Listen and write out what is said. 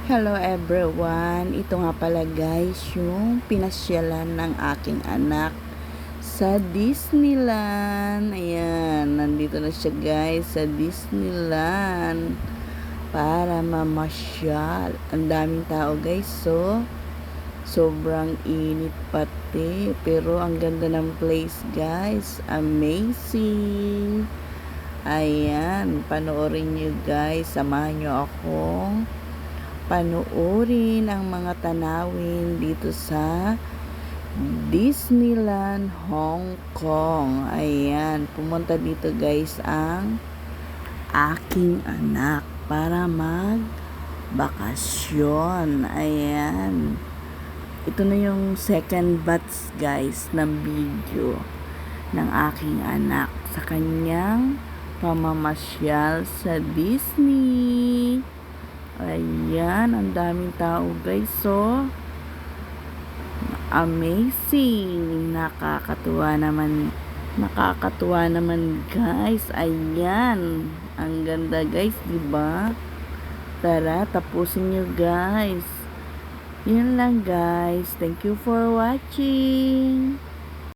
Hello everyone! Ito nga pala guys yung pinasyalan ng aking anak sa Disneyland. Ayan, nandito na siya guys sa Disneyland para mamasyal. Ang daming tao guys, so sobrang init pati. Pero ang ganda ng place guys, amazing. Ayan, panoorin nyo guys, samahan nyo akong panoorin ang mga tanawin dito sa Disneyland Hong Kong. Ayan, pumunta dito guys ang aking anak para magbakasyon. Ayan, ito na yung second batch guys ng video ng aking anak sa kanyang pamamasyal sa Disney. Ayan, ang daming tao guys, so amazing, nakakatuwa naman guys. Ayan, ang ganda guys, diba? Tara, tapusin nyo guys. Yun lang guys, thank you for watching.